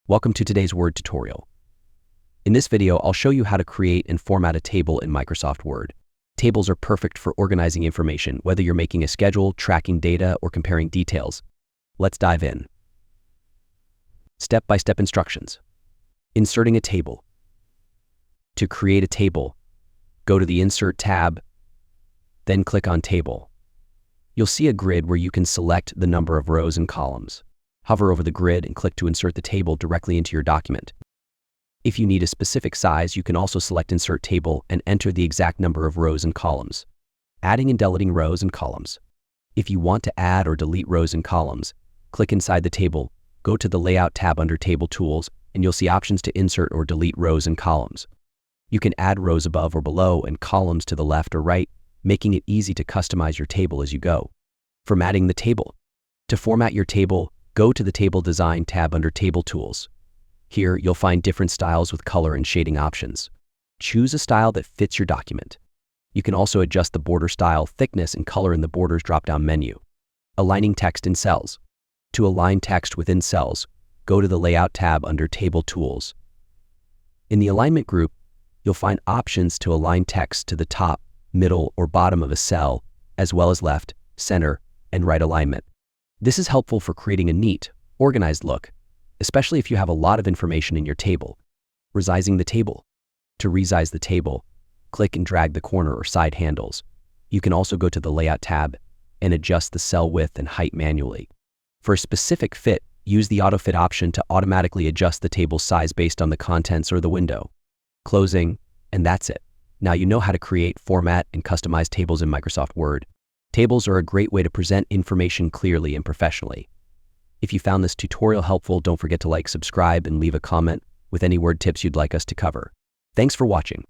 Welcome to today's Word tutorial. In this video, I'll show you how to create and format a table in Microsoft Word. Tables are perfect for organizing information, whether you're making a schedule, tracking data, or comparing details. Let's dive in. Step-by-step instructions. Inserting a table. To create a table, go to the Insert tab, then click on Table. You'll see a grid where you can select the number of rows and columns. Hover over the grid and click to insert the table directly into your document. If you need a specific size, you can also select Insert Table and enter the exact number of rows and columns. Adding and deleting rows and columns. If you want to add or delete rows and columns, click inside the table, go to the Layout tab under Table Tools, and you'll see options to insert or delete rows and columns. You can add rows above or below and columns to the left or right, making it easy to customize your table as you go. Formatting the table. To format your table, go to the Table Design tab under Table Tools. Here, you'll find different styles with color and shading options. Choose a style that fits your document. You can also adjust the border style, thickness, and color in the Borders drop-down menu. Aligning text in cells. To align text within cells, go to the Layout tab under Table Tools. In the Alignment group, you'll find options to align text to the top, middle, or bottom of a cell, as well as left, center, and right alignment. This is helpful for creating a neat, organized look, especially if you have a lot of information in your table. Resizing the table. To resize the table, click and drag the corner or side handles. You can also go to the Layout tab and adjust the cell width and height manually. For a specific fit, use the Auto Fit option to automatically adjust the table's size based on the contents or the window. Closing, and that's it. Now you know how to create, format, and customize tables in Microsoft Word. Tables are a great way to present information clearly and professionally. If you found this tutorial helpful, don't forget to like, subscribe, and leave a comment with any word tips you'd like us to cover. Thanks for watching.